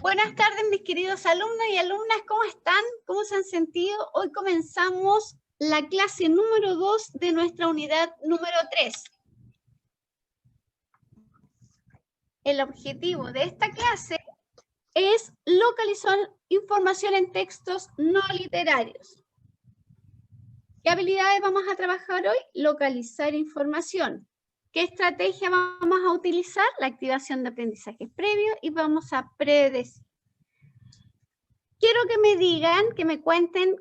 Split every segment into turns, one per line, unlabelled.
Buenas tardes, mis queridos alumnos y alumnas, ¿cómo están? ¿Cómo se han sentido? Hoy comenzamos la clase número 2 de nuestra unidad número 3. El objetivo de esta clase es localizar información en textos no literarios. ¿Qué habilidades vamos a trabajar hoy? Localizar información. ¿Qué estrategia vamos a utilizar? La activación de aprendizajes previos y vamos a predecir. Quiero que me digan, que me cuenten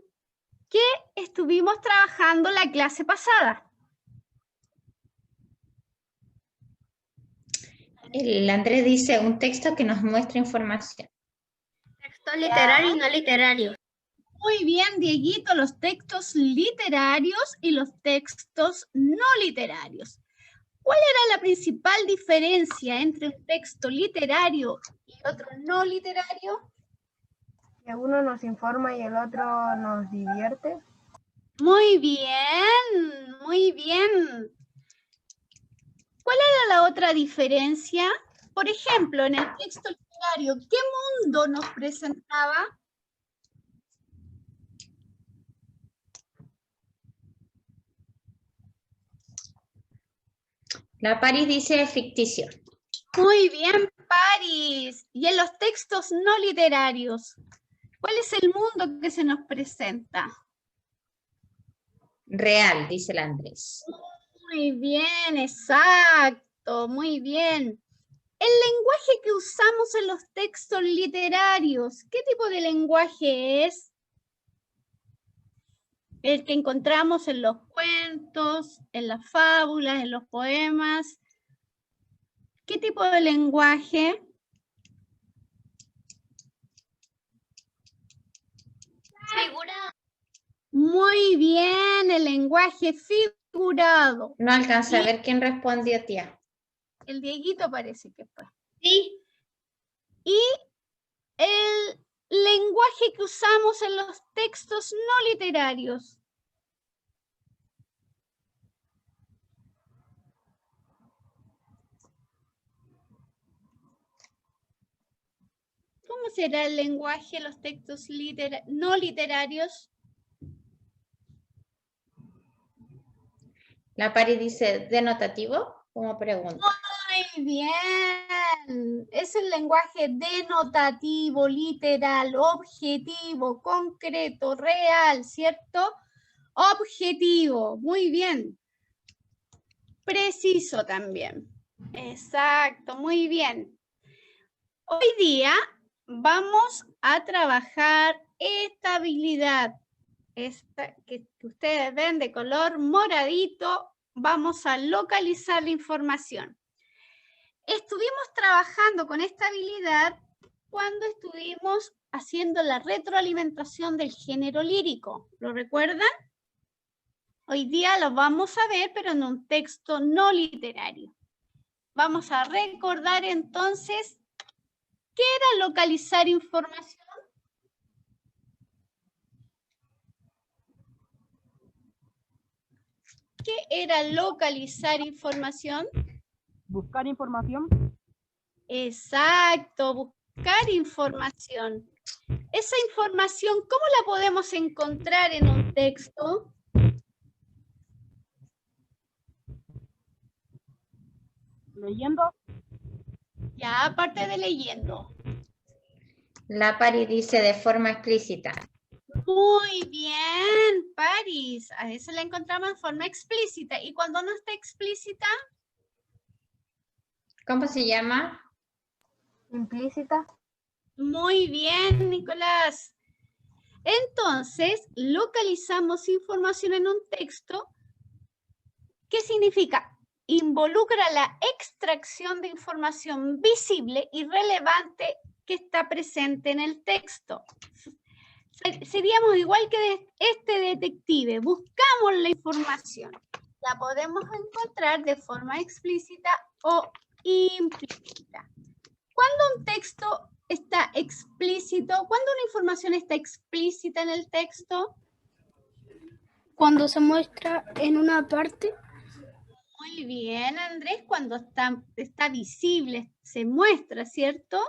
qué estuvimos trabajando la clase pasada.
El Andrés dice un texto que nos muestra información.
Texto literario y no literario.
Muy bien, Dieguito, los textos literarios y los textos no literarios. ¿Cuál era la principal diferencia entre un texto literario y otro no literario?
Que uno nos informa y el otro nos divierte.
Muy bien, muy bien. ¿Cuál era la otra diferencia? Por ejemplo, en el texto literario, ¿qué mundo nos presentaba?
La Paris dice ficticio.
Muy bien, Paris. Y en los textos no literarios, ¿cuál es el mundo que se nos presenta?
Real, dice el Andrés.
Muy bien, exacto, muy bien. El lenguaje que usamos en los textos literarios, ¿qué tipo de lenguaje es? El que encontramos en los cuentos, en las fábulas, en los poemas. ¿Qué tipo de lenguaje?
Figurado.
Muy bien, el lenguaje figurado.
No alcanza a ver quién respondió, tía.
El Dieguito parece que fue.
Sí.
Y el lenguaje que usamos en los textos no literarios. ¿Cómo será el lenguaje en los textos no literarios?
La Paris dice denotativo, como pregunta.
Muy bien. Es el lenguaje denotativo, literal, objetivo, concreto, real, ¿cierto? Objetivo, muy bien. Preciso también. Exacto, muy bien. Hoy día vamos a trabajar esta habilidad. Esta que ustedes ven de color moradito, vamos a localizar la información. Estuvimos trabajando con esta habilidad cuando estuvimos haciendo la retroalimentación del género lírico. ¿Lo recuerdan? Hoy día lo vamos a ver, pero en un texto no literario. Vamos a recordar entonces qué era localizar información. ¿Qué era localizar información?
Buscar información.
Exacto, buscar información. Esa información, ¿cómo la podemos encontrar en un texto?
Leyendo.
Ya, aparte de leyendo.
La Paris dice de forma explícita.
Muy bien, Paris. A veces la encontramos en forma explícita. ¿Y cuando no está explícita?
¿Cómo se llama?
Implícita.
Muy bien, Nicolás. Entonces, localizamos información en un texto. ¿Qué significa? Involucra la extracción de información visible y relevante que está presente en el texto. Seríamos igual que este detective. Buscamos la información. La podemos encontrar de forma explícita o implícita. ¿Cuándo un texto está explícito? ¿Cuándo una información está explícita en el texto?
Cuando se muestra en una parte.
Muy bien, Andrés, cuando está visible, se muestra, ¿cierto?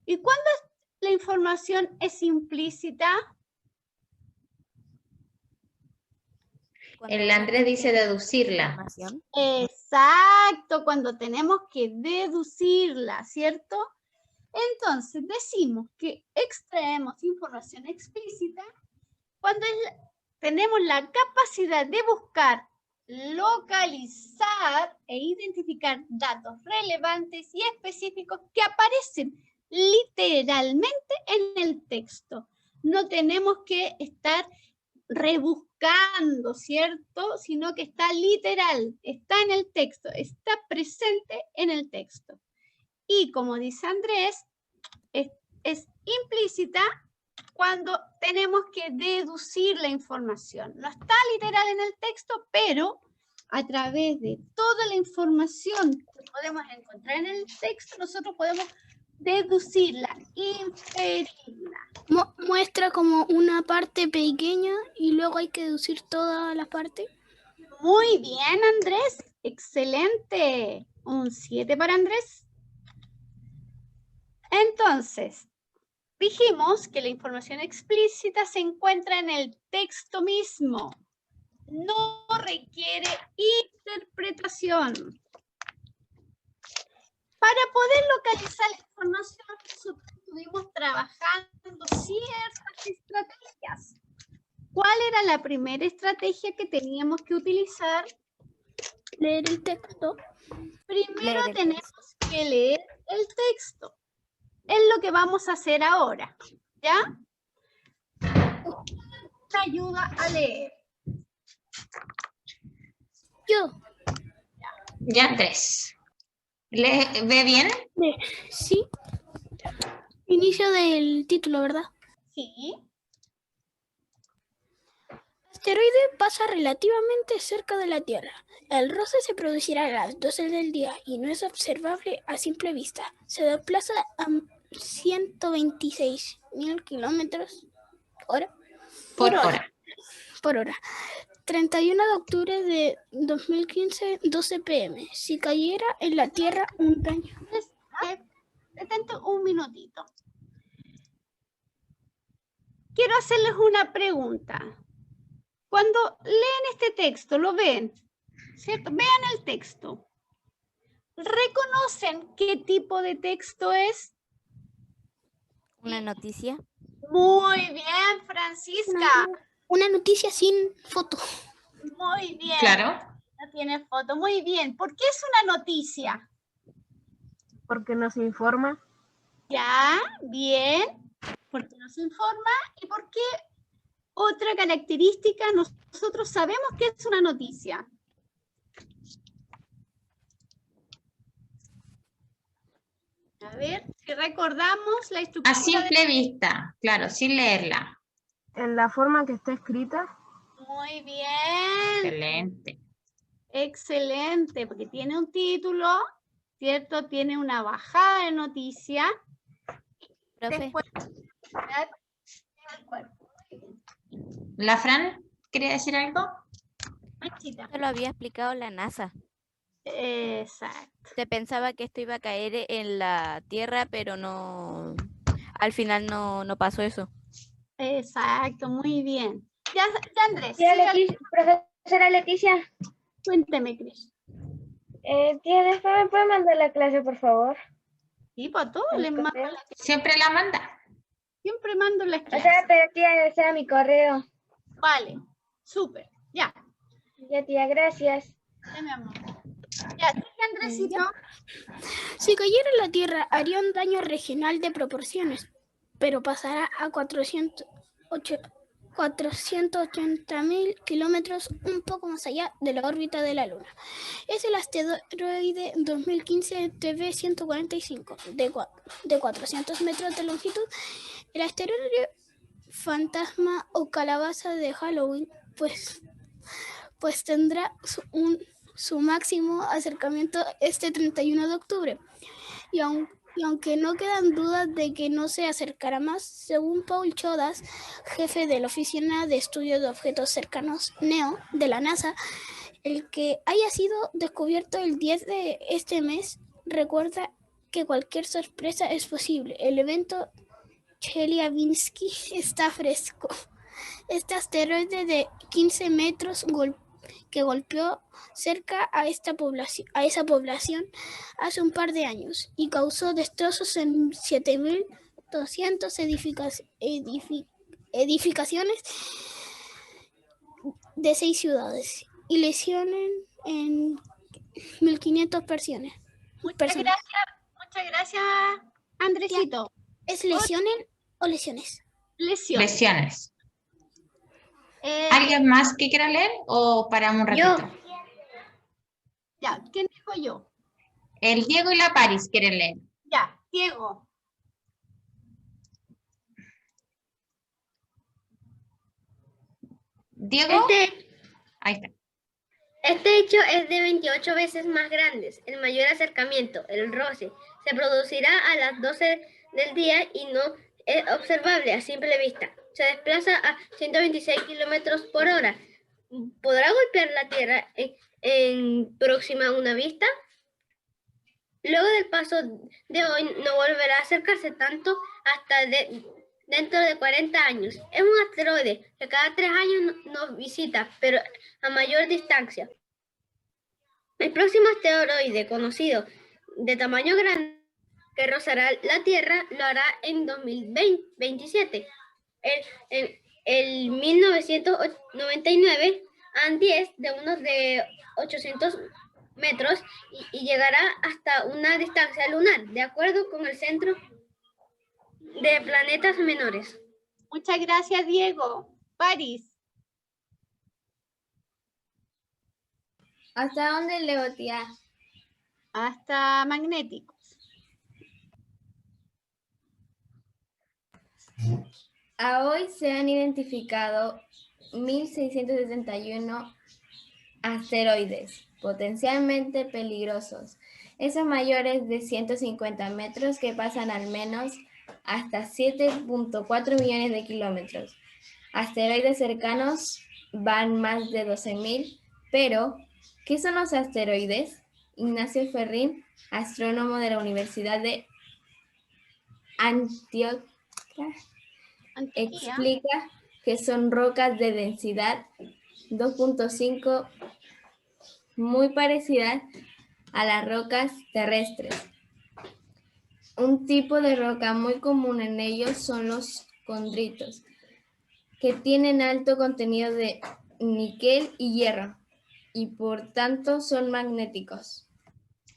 ¿Y cuándo la información es implícita?
El Andrés dice deducirla.
Información.
Exacto, cuando tenemos que deducirla, ¿cierto? Entonces, decimos que extraemos información explícita cuando tenemos la capacidad de buscar, localizar e identificar datos relevantes y específicos que aparecen literalmente en el texto. No tenemos que estar rebuscando, ¿cierto? Sino que está literal, está en el texto, está presente en el texto. Y como dice Andrés, es implícita cuando tenemos que deducir la información. No está literal en el texto, pero a través de toda la información que podemos encontrar en el texto, nosotros podemos deducirla, inferirla.
Muestra como una parte pequeña y luego hay que deducir toda la parte.
Muy bien, Andrés. Excelente. Un 7 para Andrés. Entonces, dijimos que la información explícita se encuentra en el texto mismo. No requiere interpretación. Para poder localizar la información, nosotros estuvimos trabajando ciertas estrategias. ¿Cuál era la primera estrategia que teníamos que utilizar?
Leer el texto.
Primero tenemos que leer el texto. Es lo que vamos a hacer ahora, ¿ya? Te ayuda a leer.
Yo.
Ya, Andrés. ¿Ve bien?
Sí. Inicio del título, ¿verdad?
Sí.
El asteroide pasa relativamente cerca de la Tierra. El roce se producirá a las 12 del día y no es observable a simple vista. Se desplaza a 126.000 kilómetros
Por hora.
por hora. 31 de octubre de 2015, 12 p.m. Si cayera en la Tierra un daño.
Detente un minutito. Quiero hacerles una pregunta. Cuando leen este texto, lo ven, ¿cierto? Vean el texto. ¿Reconocen qué tipo de texto es?
Una noticia.
Muy bien, Francisca.
Una noticia sin foto.
Muy bien.
Claro.
No tiene foto. Muy bien. ¿Por qué es una noticia?
Porque nos informa.
Ya, bien. Porque nos informa. ¿Y por qué otra característica? Nosotros sabemos que es una noticia. A ver, si recordamos la estructura.
A simple vista, claro, sin leerla.
En la forma que está escrita.
Muy bien.
Excelente.
Excelente, porque tiene un título, ¿cierto? Tiene una bajada de noticia.
Profe,
Después, el cuerpo.
¿La Fran quería decir algo?
Machita.
esto lo había explicado la NASA.
Exacto.
Se pensaba que esto iba a caer en la Tierra, pero no, al final no pasó eso.
Exacto, muy bien. Ya Andrés,
Tía
siga-
profesora Leticia,
cuénteme, Cris.
tía, después me puede mandar la clase, por favor.
Sí, para todos
¿El
les mando
correo?
Siempre la manda.
siempre mando las
O
clases.
sea, pero tía, ese era mi correo.
Vale, súper. Ya,
Ya, tía, gracias.
mi amor. Ya, sigue, Andresito.
Si cayera en la Tierra, haría un daño regional de proporciones, pero pasará a 480.000 kilómetros, un poco más allá de la órbita de la Luna. Es el asteroide 2015 TB-145, de 400 metros de longitud. El asteroide fantasma o calabaza de Halloween, pues tendrá su máximo acercamiento este 31 de octubre. Y aunque no quedan dudas de que no se acercará más, según Paul Chodas, jefe de la Oficina de Estudio de Objetos Cercanos, NEO, de la NASA, el que haya sido descubierto el 10 de este mes, recuerda que cualquier sorpresa es posible. El evento Chelyabinsk está fresco. Este asteroide de 15 metros que golpeó cerca a esa población hace un par de años y causó destrozos en 7.200 edificaciones de 6 ciudades y lesiones en 1.500 personas.
Muchas gracias, Andresito.
¿Es lesiones o lesiones?
Lesiones.
Lesiones.
Eh,
¿Alguien más que quiera leer o paramos un ratito?
Ya, ¿quién dijo yo?
El Diego y la Paris quieren leer.
Ya, Diego.
Diego. Ahí está.
Este hecho es de 28 veces más grande. El mayor acercamiento, el roce, se producirá a las 12 del día y no es observable a simple vista. Se desplaza a 126 kilómetros por hora. ¿Podrá golpear la Tierra en próxima a una vista? Luego del paso de hoy no volverá a acercarse tanto hasta dentro de 40 años. Es un asteroide que cada 3 años nos visita, pero a mayor distancia. El próximo asteroide conocido de tamaño grande que rozará la Tierra lo hará en 2027. En 1999, Andies de unos de 800 metros y llegará hasta una distancia lunar, de acuerdo con el Centro de Planetas Menores.
Muchas gracias, Diego. Paris.
¿Hasta dónde leo, tía?
Hasta magnéticos.
A hoy se han identificado 1.671 asteroides potencialmente peligrosos. Esos mayores de 150 metros que pasan al menos hasta 7.4 millones de kilómetros. Asteroides cercanos van más de 12.000, pero ¿qué son los asteroides? Ignacio Ferrín, astrónomo de la Universidad de Antioquia, explica que son rocas de densidad 2.5 muy parecidas a las rocas terrestres. Un tipo de roca muy común en ellos son los condritos, que tienen alto contenido de níquel y hierro, y por tanto son magnéticos.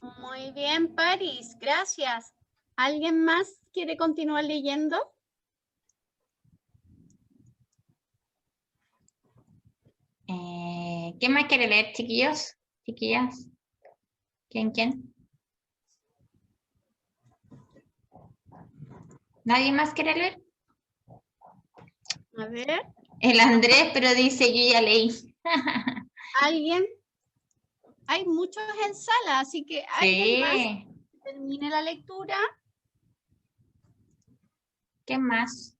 Muy bien, Paris, gracias. ¿Alguien más quiere continuar leyendo?
¿Quién más quiere leer, chiquillos? Chiquillas. ¿Quién? ¿Nadie más quiere leer?
A ver,
El Andrés, pero dice yo ya leí.
¿alguien? Hay muchos en sala, así que alguien más
Sí.
termine la lectura.
¿Qué más?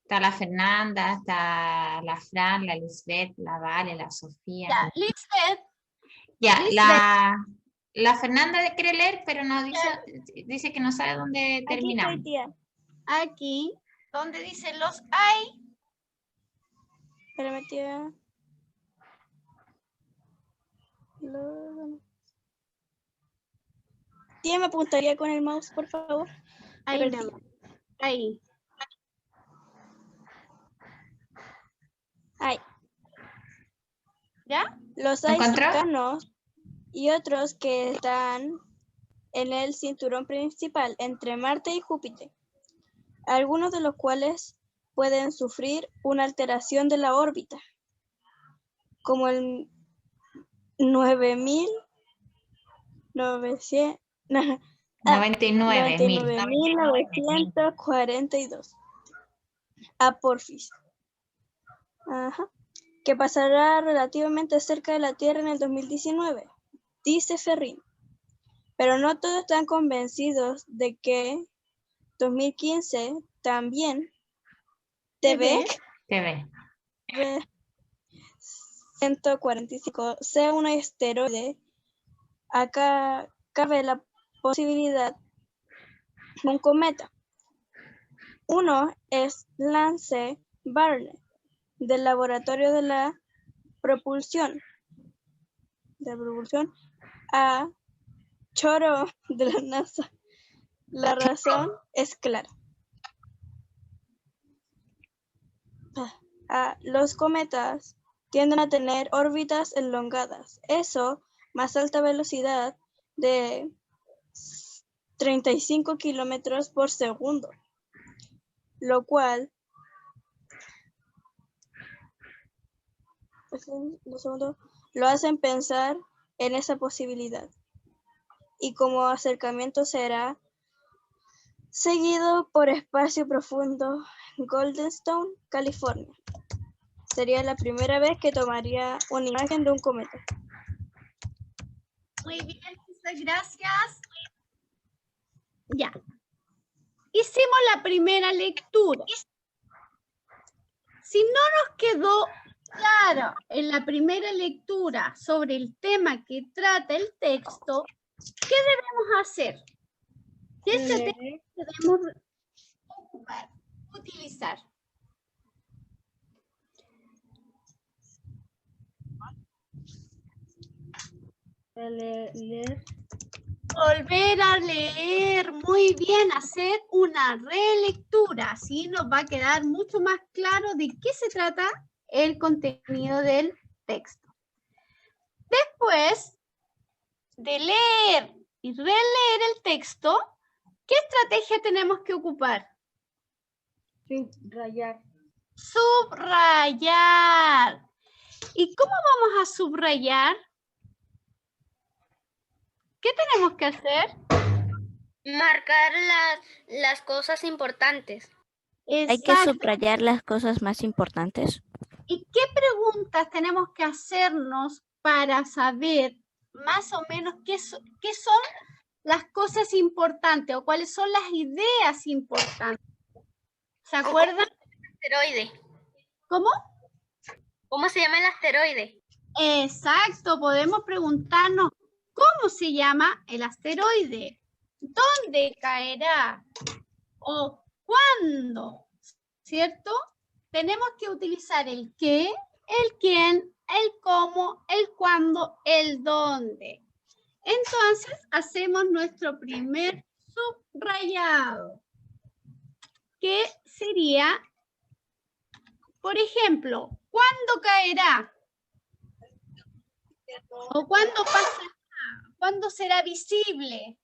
Está la Fernanda, está la Fran, la Lisbeth, la Vale, la Sofía.
Ya, Lisbeth,
Ya,
Lisbeth.
la Fernanda quiere leer, pero no dice que no sabe dónde terminamos.
Aquí, donde dice los hay.
Espérame, tía. Tía, ¿me apuntaría con el mouse, por favor?
Ahí,
Pero
mi
sí.
amor. Ahí.
Ay,
¿Ya?
los hay
¿Encontró?
cercanos y otros que están en el cinturón principal entre Marte y Júpiter, algunos de los cuales pueden sufrir una alteración de la órbita, como el 99.942 Apophis, que pasará relativamente cerca de la Tierra en el 2019, dice Ferrín. Pero no todos están convencidos de que 2015 también TV 145 sea un asteroide. Acá cabe la
posibilidad un cometa. Uno es Lance Barnett, del Laboratorio de la Propulsión. A Choro, de la NASA. La razón es clara. Los cometas tienden a tener órbitas elongadas. Eso, más alta velocidad de 35 kilómetros por segundo, lo cual lo hacen pensar en esa posibilidad. Y como acercamiento será seguido por espacio profundo en Goldstone, California. Sería la primera vez que tomaría una imagen de un cometa.
Muy bien, muchas gracias. Ya. Hicimos la primera lectura. Si no nos quedó claro en la primera lectura sobre el tema que trata el texto, ¿qué debemos hacer? ¿Qué estrategia debemos ocupar, utilizar?
Leer.
Volver a leer, muy bien, hacer una relectura, así nos va a quedar mucho más claro de qué se trata el contenido del texto. Después de leer y releer el texto, ¿qué estrategia tenemos que ocupar?
Subrayar.
Subrayar. ¿Y cómo vamos a subrayar? ¿Qué tenemos que hacer?
Marcar las cosas importantes.
Hay que
Exacto.
subrayar las cosas más importantes.
¿Y qué preguntas tenemos que hacernos para saber más o menos qué son las cosas importantes o cuáles son las ideas importantes? ¿Se acuerdan?
Asteroide.
¿Cómo?
¿Cómo se llama el asteroide?
Exacto, podemos preguntarnos cómo se llama el asteroide, dónde caerá o cuándo, ¿cierto? Tenemos que utilizar el qué, el quién, el cómo, el cuándo, el dónde. Entonces, hacemos nuestro primer subrayado, que sería, por ejemplo, ¿cuándo caerá? ¿O cuándo pasará? ¿Cuándo será visible?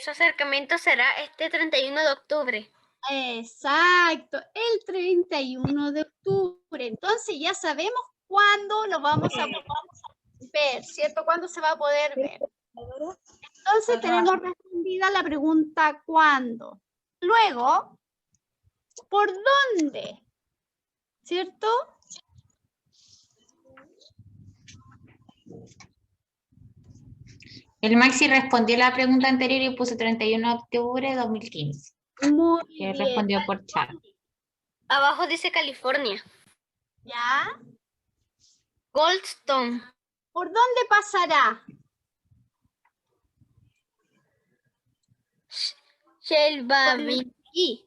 Su acercamiento será este 31 de octubre.
Exacto, el 31 de octubre. Entonces ya sabemos cuándo lo vamos a ver, ¿cierto? ¿Cuándo se va a poder ver? Entonces tenemos respondida la pregunta ¿cuándo? Luego, ¿por dónde? ¿Cierto?
El Maxi respondió la pregunta anterior y puso 31 de octubre de 2015.
Muy
Que
bien.
respondió por chat.
Abajo dice California.
¿Ya?
Goldstone.
¿Por dónde pasará?
Shelbyville.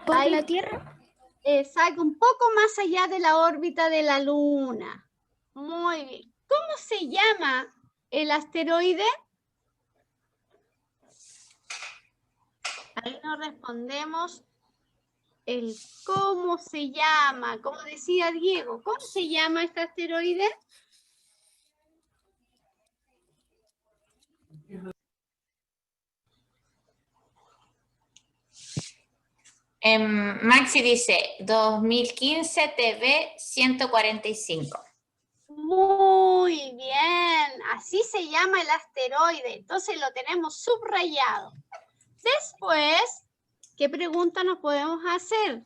¿Por
Ahí.
la Tierra?
Exacto, un poco más allá de la órbita de la Luna. Muy bien. ¿Cómo se llama el asteroide? Ahí nos respondemos el cómo se llama. Como decía Diego, ¿cómo se llama este asteroide?
Maxi dice 2015 TV 145.
Muy bien, así se llama el asteroide, entonces lo tenemos subrayado. Después, ¿qué pregunta nos podemos hacer?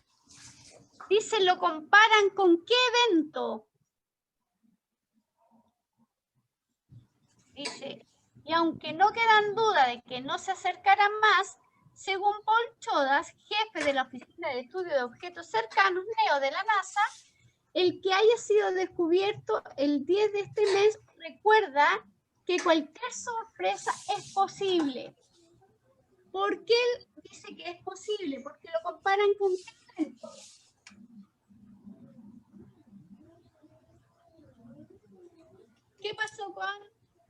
Dice, ¿lo comparan con qué evento? Dice, y aunque no quedan duda de que no se acercarán más, según Paul Chodas, jefe de la Oficina de Estudio de Objetos Cercanos, NEO de la NASA, el que haya sido descubierto el 10 de este mes recuerda que cualquier sorpresa es posible. ¿Por qué él dice que es posible? Porque lo comparan con qué evento. ¿Qué pasó con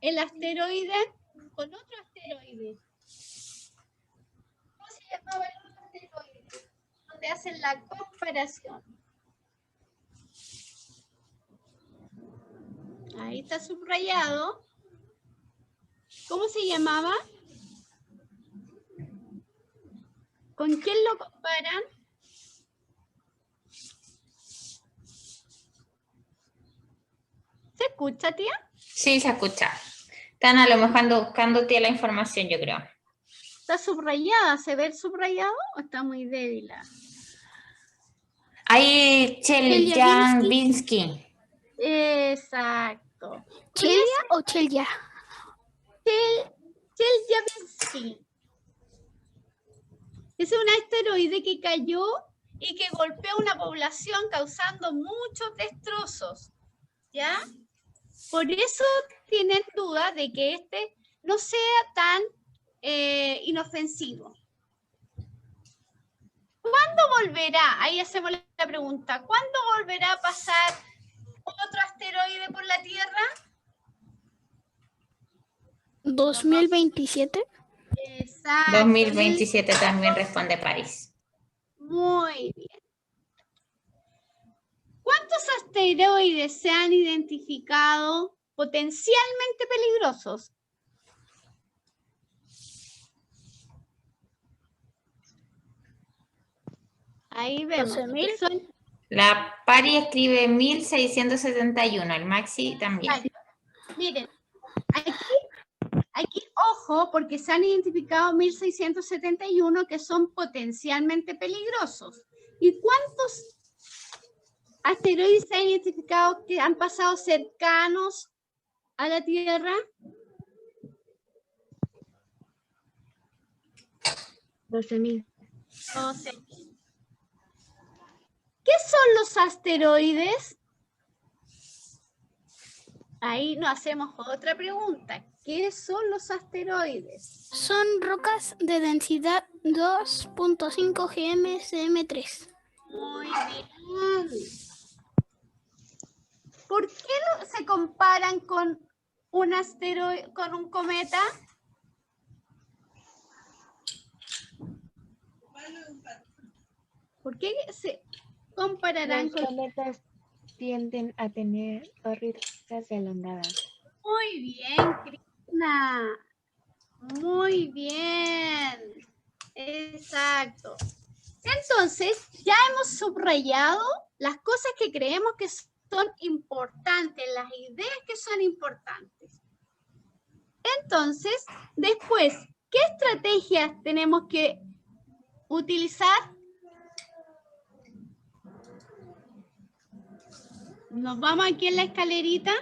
el asteroide? Con otro asteroide. ¿Cómo se llamaba el otro asteroide? Donde hacen la comparación. Ahí está subrayado. ¿Cómo se llamaba? ¿Con quién lo comparan? ¿Se escucha, tía?
Sí, se escucha. Están a lo mejor buscándote la información, yo creo.
¿Está subrayada? ¿Se ve el subrayado o está muy débil?
Ahí Chelyabinski.
Exacto.
¿Chelia o Chelia?
Chelyabinski. Es un asteroide que cayó y que golpeó una población causando muchos destrozos. ¿Ya? Por eso tienen duda de que este no sea tan inofensivo. ¿Cuándo volverá? Ahí hacemos la pregunta. ¿Cuándo volverá a pasar otro asteroide por la Tierra?
2027.
Exacto.
2027 también responde París.
Muy bien. ¿Cuántos asteroides se han identificado potencialmente peligrosos? Ahí vemos.
12.000.
Son,
La Pari escribe 1671, el Maxi también.
miren, aquí, ojo, porque se han identificado 1671 que son potencialmente peligrosos. ¿Y cuántos asteroides se han identificado que han pasado cercanos a la Tierra?
12.000.
12.000. ¿Qué son los asteroides? Ahí nos hacemos otra pregunta. ¿Qué son los asteroides?
Son rocas de densidad 2.5 GMcm3.
Muy bien. ¿Por qué se comparan con un asteroide, con un cometa? ¿Por qué se compararán
Los
con...?
cometas tienden a tener órbitas elongadas.
Muy bien, Krishna. Muy bien. Exacto. Entonces, ya hemos subrayado las cosas que creemos que son importantes, las ideas que son importantes. Entonces, después, ¿qué estrategias tenemos que utilizar? Nos vamos aquí en la escalerita.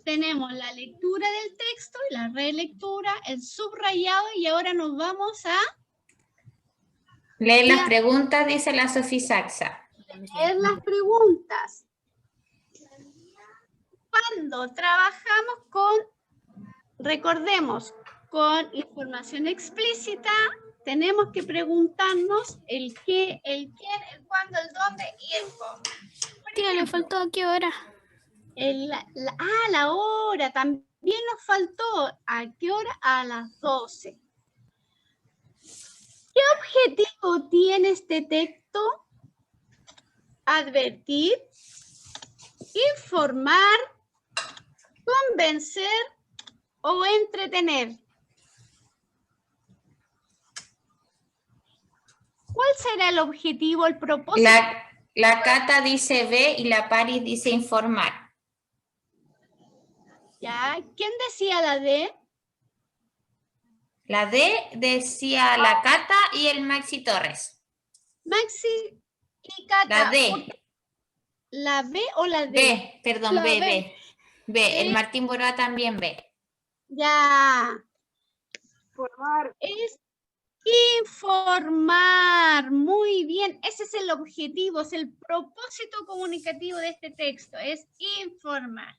Tenemos la lectura del texto, la relectura, el subrayado y ahora nos vamos a
Leer las preguntas, dice la Sofía Saxa.
leer las preguntas. Cuando trabajamos con, recordemos, con información explícita, tenemos que preguntarnos el qué, el quién, el cuándo, el dónde y el cómo.
Tía, le faltó a qué hora.
La hora, también nos faltó. ¿A qué hora? A las 12. ¿Qué objetivo tiene este texto? Advertir, informar, convencer o entretener. ¿Cuál será el objetivo, el propósito?
La Cata dice B y la Paris dice informar.
¿Ya? ¿Quién decía la D?
La D decía la Cata y el Maxi Torres.
Maxi y Cata.
La D.
¿La B o la D?
B, perdón,
La
B,
B.
B. B, el Martín Boroa también B.
Ya.
Formar.
Es Informar. Muy bien. Ese es el objetivo, es el propósito comunicativo de este texto. Es informar.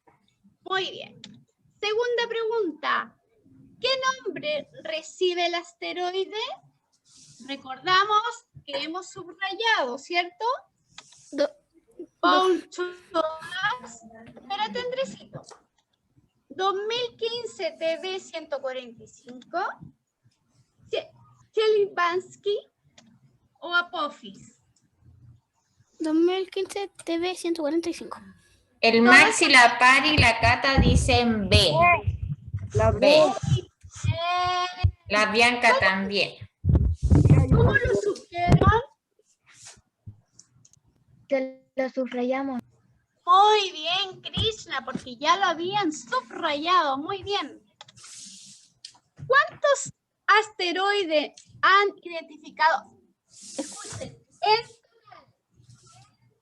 Muy bien. Segunda pregunta. ¿Qué nombre recibe el asteroide? Recordamos que hemos subrayado, ¿cierto? Paul Chodas. Espérate, Andresito. 2015 TB-145. Chelyabinski o Apophis.
2015 TV 145.
El Maxi, la Pari y la Cata dicen B.
La
B.
Bien.
La Bianca también.
¿Cómo lo supieron?
Que lo subrayamos.
Muy bien, Krishna, porque ya lo habían subrayado. Muy bien. ¿Cuántos asteroides han identificado? Escuchen, en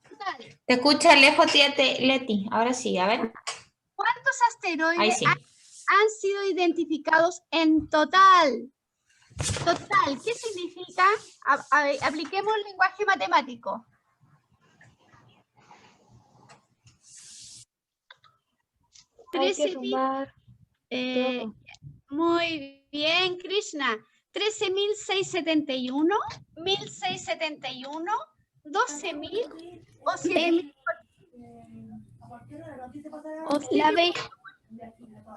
total.
Te escucha lejos, tía Leti. Ahora sí, a ver.
¿Cuántos
Ahí
asteroides
sí.
han sido identificados en total? Total, ¿qué significa? Apliquemos el lenguaje matemático.
Hay que sumar todo.
Muy bien, Krishna. 13.671, 1.671, 12.000 o 7.000.
La B.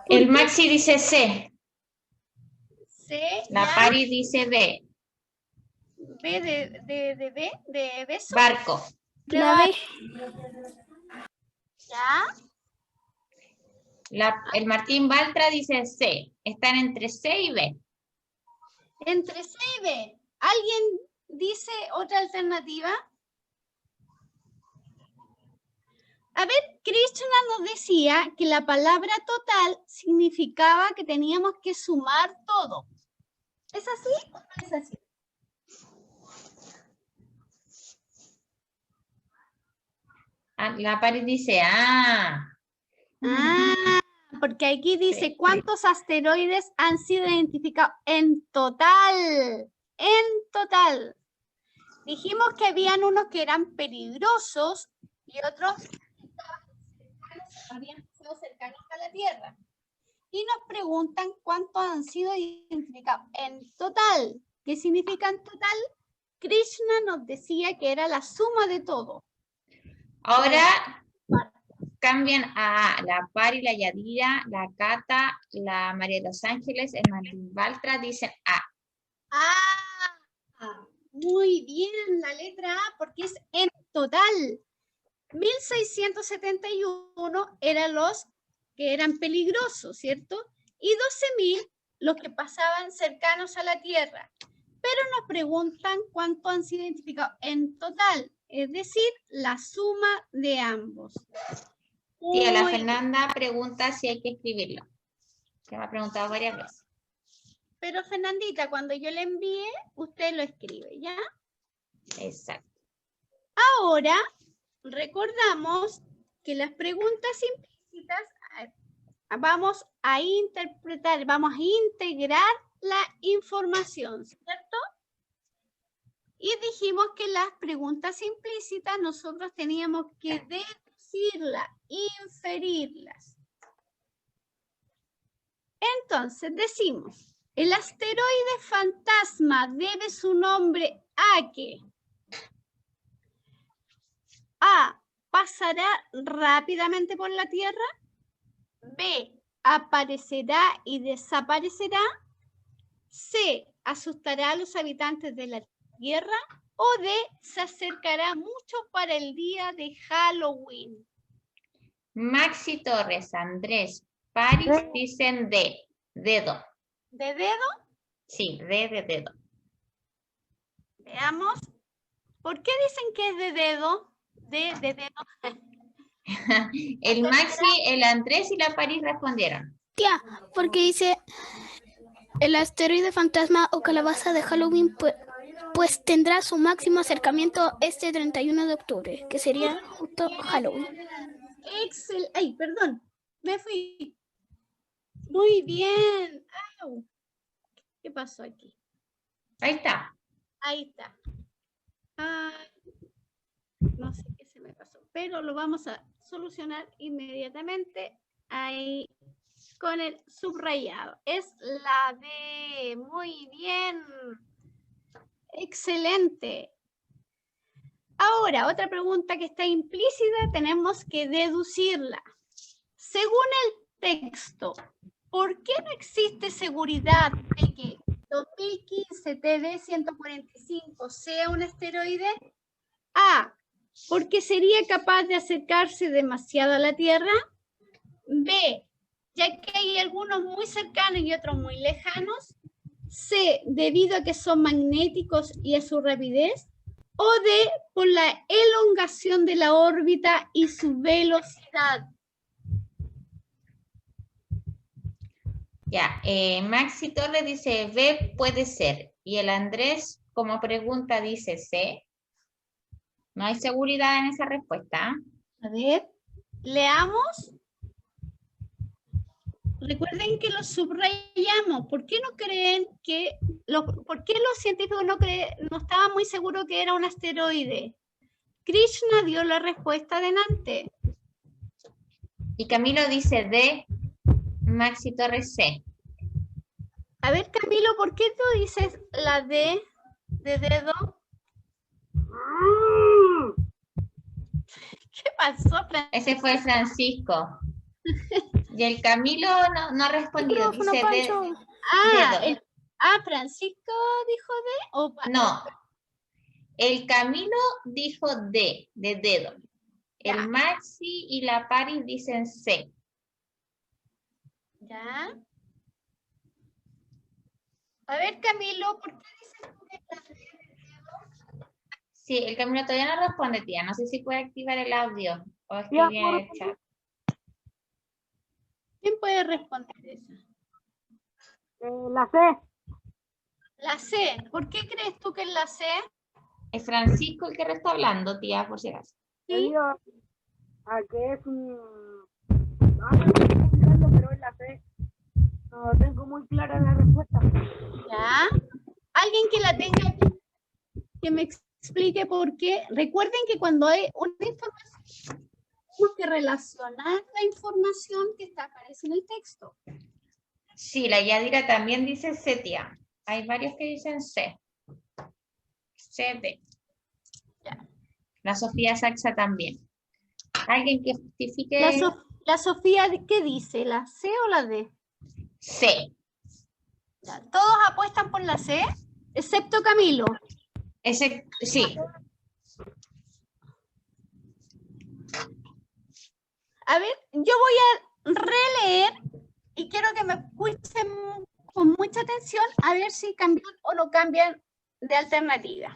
El Maxi dice C.
C,
La
ya.
Pari dice B.
B de beso.
Barco.
La B.
Ya.
El Martín Baltra dice C. Están entre C y B.
Entre C y B. ¿Alguien dice otra alternativa? A ver, Krishna nos decía que la palabra total significaba que teníamos que sumar todo. ¿Es así o no es así?
La Pari dice
Porque aquí dice
Sí.
cuántos asteroides han sido identificados en total. En total. Dijimos que habían unos que eran peligrosos y otros habían sido cercanos a la Tierra. Y nos preguntan cuántos han sido identificados en total. ¿Qué significa en total? Krishna nos decía que era la suma de todo.
Ahora cambian a la Pari, la Yadira, la Cata, la María de los Ángeles, el Martín Baltra dicen A.
Muy bien, la letra A, porque es en total. 1.671 eran los que eran peligrosos, ¿cierto? Y 12.000 los que pasaban cercanos a la Tierra. Pero nos preguntan cuánto han sido identificados en total, es decir, la suma de ambos.
Tía, la
Muy
Fernanda pregunta si hay que escribirlo. Que me ha preguntado varias veces.
Pero Fernandita, cuando yo le envíe, usted lo escribe, ¿ya?
Exacto.
Ahora, recordamos que las preguntas implícitas vamos a interpretar, vamos a integrar la información, ¿cierto? Y dijimos que las preguntas implícitas nosotros teníamos que deducirlas, inferirlas. Entonces decimos, el asteroide fantasma debe su nombre a ¿qué? A, pasará rápidamente por la Tierra. B, aparecerá y desaparecerá. C, asustará a los habitantes de la Tierra. O D, se acercará mucho para el día de Halloween.
Maxi Torres, Andrés, Paris dicen D. Dedo.
¿De dedo?
Sí, D de dedo.
Veamos. ¿Por qué dicen que es de dedo? De dedo.
El Maxi, el Andrés y la Paris respondieron.
Tía, porque dice el asteroide fantasma o calabaza de Halloween, pues tendrá su máximo acercamiento este 31 de octubre, que sería justo Halloween.
Excelente. Ay, perdón. Me fui. Muy bien. Au. ¿Qué pasó aquí?
Ahí está.
Ahí está. No sé qué se me pasó, pero lo vamos a solucionar inmediatamente ahí con el subrayado. Es la D. Muy bien. Excelente. Ahora, otra pregunta que está implícita, tenemos que deducirla. Según el texto, ¿por qué no existe seguridad de que 2015 TD-145 sea un asteroide? A, porque sería capaz de acercarse demasiado a la Tierra. B, ya que hay algunos muy cercanos y otros muy lejanos. C, debido a que son magnéticos y a su rapidez. O D, por la elongación de la órbita y su velocidad.
Ya, Maxi Torres dice B puede ser. Y el Andrés como pregunta dice C. No hay seguridad en esa respuesta.
A ver, leamos. Recuerden que lo subrayamos. ¿Por qué no creen que por qué los científicos no estaban muy seguros que era un asteroide? Krishna dio la respuesta adelante.
Y Camilo dice D, Maxi Torres C.
A ver, Camilo, ¿por qué tú dices la D de dedo? ¿Qué pasó, Francisco?
Ese fue Francisco. Y el Camilo no ha respondido. Dice D, dedo.
Francisco dijo D o
No. El Camilo dijo D, de dedo.
Ya.
El Maxi y la Paris dicen C.
¿Ya? A ver, Camilo, ¿por qué dices tú que la D de dedo?
Sí, el Camilo todavía no responde, tía. No sé si puede activar el audio o escribir en el chat.
¿Quién puede responder eso?
La C.
La C. ¿Por qué crees tú que es la C?
Es Francisco el que está hablando, tía, por si acaso.
¿Sí?
Debido a que es un... No, estoy explicando, pero es la C. No tengo muy clara la respuesta.
¿Ya? ¿Alguien que la tenga que me explique por qué? Recuerden que cuando hay una información, tenemos que relacionar la información que aparece en el texto.
Sí, la Yadira también dice C, tía. Hay varios que dicen C. C, D.
Ya.
La Sofía Saxa también. ¿Alguien que justifique?
La Sofía, ¿qué dice? ¿La C o la D?
C.
Ya, ¿todos apuestan por la C? Excepto Camilo.
Sí.
A ver, yo voy a releer y quiero que me escuchen con mucha atención a ver si cambian o no cambian de alternativa.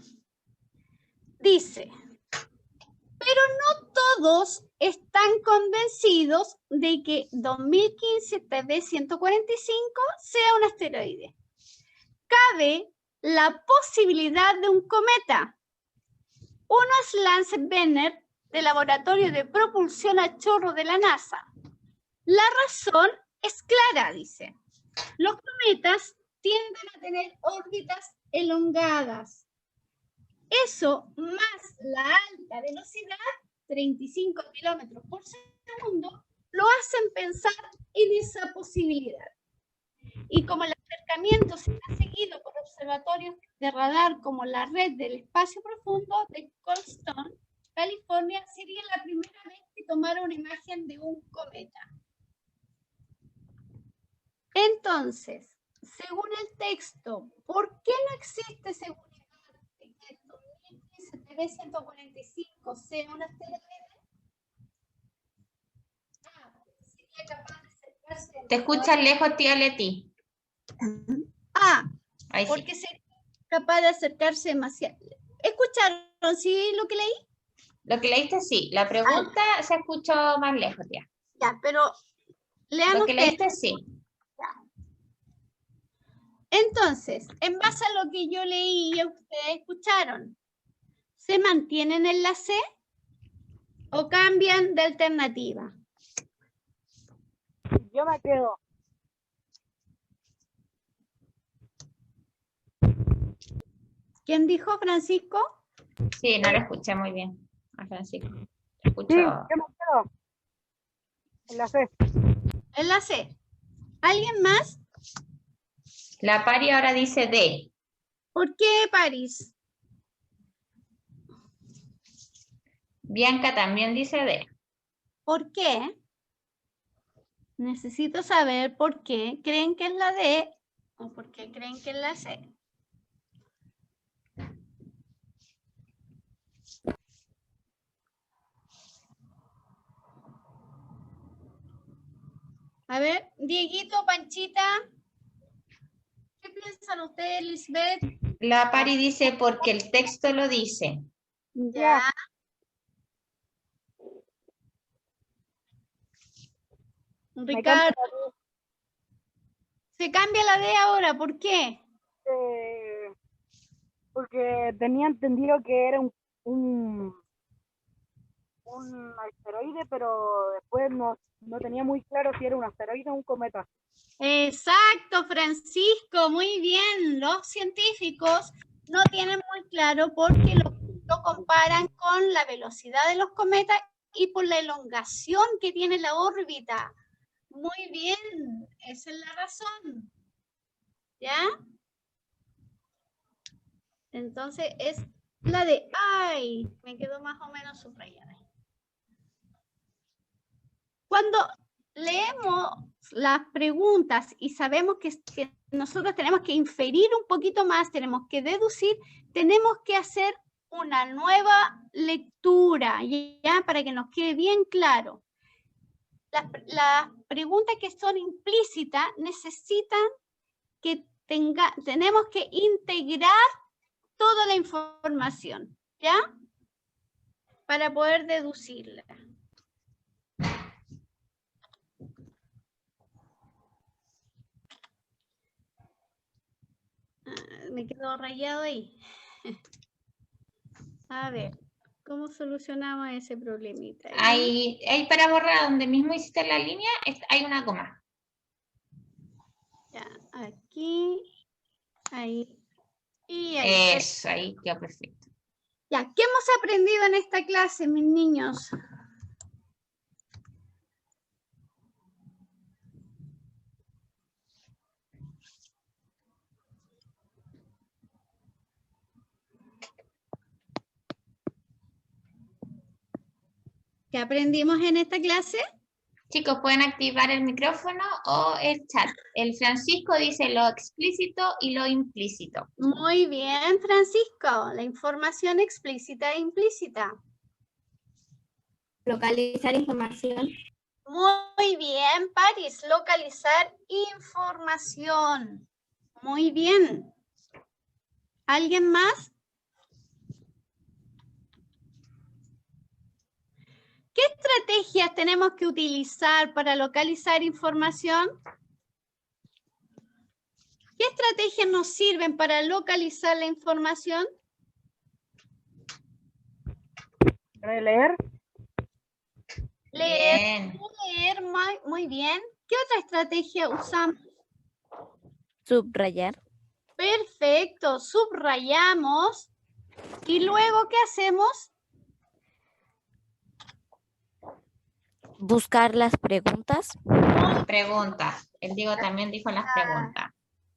Dice, pero no todos están convencidos de que 2015 TD-145 sea un asteroide. Cabe la posibilidad de un cometa. Uno es Lance Benner, del Laboratorio de Propulsión a Chorro de la NASA. La razón es clara, dice. Los cometas tienden a tener órbitas elongadas. Eso, más la alta velocidad, 35 kilómetros por segundo, lo hacen pensar en esa posibilidad. Y como el acercamiento se ha seguido por observatorios de radar como la red del espacio profundo de Goldstone, California, sería la primera vez que tomara una imagen de un cometa. Entonces, según el texto, ¿por qué no existe seguridad de que el 2015 TD-145 sea un asteroide? Sería capaz de acercarse.
Te escuchas lejos, tía Leti. Ahí
porque
sí.
sería capaz de acercarse demasiado. ¿Escucharon sí lo que leí?
Lo que leíste sí. La pregunta se escuchó más lejos, tía.
Ya, pero lean
Lo que
ustedes.
leíste sí.
Entonces, en base a lo que yo leí y ustedes escucharon, ¿se mantienen en la C o cambian de alternativa?
Yo me quedo.
¿Quién dijo, Francisco?
Sí, no lo escuché muy bien a Francisco.
Sí,
Escucho.
¿qué me quedo? En la C.
En la C. ¿Alguien más?
La Pari ahora dice D.
¿Por qué, París?
Bianca también dice D.
¿Por qué? Necesito saber por qué creen que es la D o por qué creen que es la C. A ver, Dieguito, Panchita. ¿Qué piensan ustedes, Lisbeth?
La Pari dice porque el texto lo dice.
Ya.
Me
Ricardo,
cambio
se cambia la D ahora, ¿por qué?
porque tenía entendido que era un asteroide, pero después no tenía muy claro si era un asteroide o un cometa.
Exacto, Francisco, muy bien. Los científicos no tienen muy claro porque lo comparan con la velocidad de los cometas y por la elongación que tiene la órbita. Muy bien, esa es la razón. ¿Ya? Entonces es la de, ay, me quedó más o menos subrayada. Cuando leemos las preguntas y sabemos que nosotros tenemos que inferir un poquito más, tenemos que deducir, tenemos que hacer una nueva lectura, ¿ya? Para que nos quede bien claro. Las preguntas que son implícitas necesitan que tenemos que integrar toda la información, ¿ya? Para poder deducirla. Me quedó rayado ahí. A ver, ¿cómo solucionamos ese problemita?
Ahí para borrar donde mismo hiciste la línea, hay una coma.
Ya, aquí, ahí y ahí.
Eso, ahí quedó perfecto.
Ya, ¿qué hemos aprendido en esta clase, mis niños? ¿Qué aprendimos en esta clase?
Chicos, pueden activar el micrófono o el chat. El Francisco dice lo explícito y lo implícito.
Muy bien, Francisco. La información explícita e implícita.
Localizar información.
Muy bien, Paris. Localizar información. Muy bien. ¿Alguien más? ¿Qué estrategias tenemos que utilizar para localizar información? ¿Qué estrategias nos sirven para localizar la información?
¿Leer?
Leer.
Bien.
Leer, muy bien. ¿Qué otra estrategia usamos?
Subrayar.
Perfecto, subrayamos. ¿Y luego qué hacemos?
Buscar las preguntas.
Preguntas. El Diego también dijo las preguntas.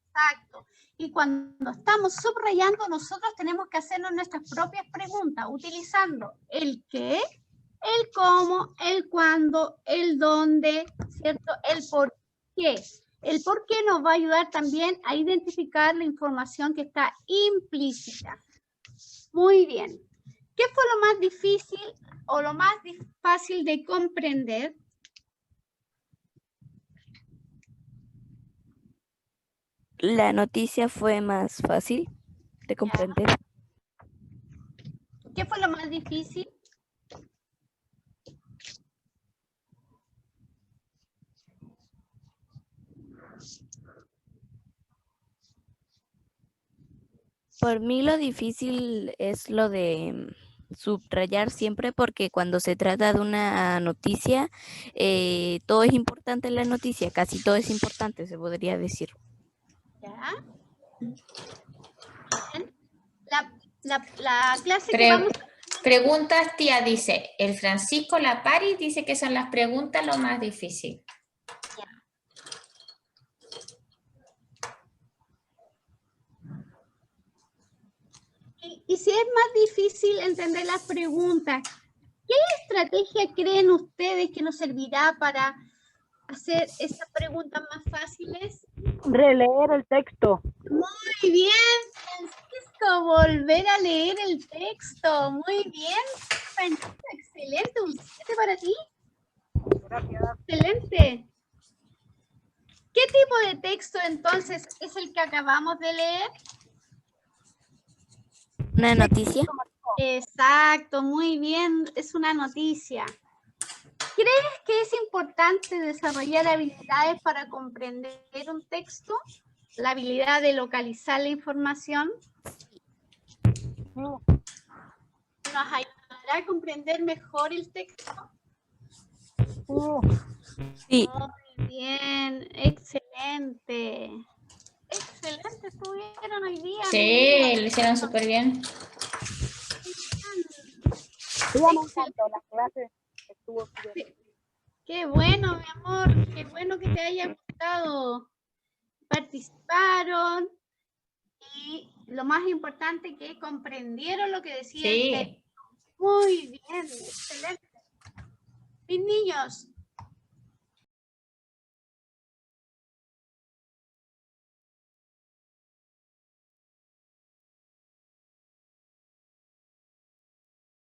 Exacto. Y cuando estamos subrayando, nosotros tenemos que hacernos nuestras propias preguntas, utilizando el qué, el cómo, el cuándo, el dónde, ¿cierto? El por qué. El por qué nos va a ayudar también a identificar la información que está implícita. Muy bien. ¿Qué fue lo más difícil o lo más fácil de comprender?
La noticia fue más fácil de comprender.
¿Qué fue lo más difícil?
Por mí lo difícil es lo de subrayar siempre porque cuando se trata de una noticia, todo es importante en la noticia, casi todo es importante, se podría decir.
¿Ya? Bien. la clase que vamos a...
Preguntas, tía, dice. El Francisco La Pari dice que son las preguntas lo más difícil.
Y si es más difícil entender las preguntas, ¿qué estrategia creen ustedes que nos servirá para hacer esas preguntas más fáciles?
Releer el texto.
Muy bien, Francisco, volver a leer el texto. Muy bien, Francisco, excelente, un 7 para ti.
Gracias.
Excelente. ¿Qué tipo de texto entonces es el que acabamos de leer?
¿Una noticia?
Exacto, muy bien, es una noticia. ¿Crees que es importante desarrollar habilidades para comprender un texto? La habilidad de localizar la información. ¿Nos ayudará a comprender mejor el texto?
Sí.
Muy bien, excelente. Excelente, estuvieron hoy día.
Sí, lo hicieron súper bien.
Sí, me encantó la clase. Estuvo súper bien.
Qué bueno, mi amor, qué bueno que te haya gustado. Participaron y lo más importante que comprendieron lo que decía el texto.
Sí.
Muy bien, excelente. Mis niños,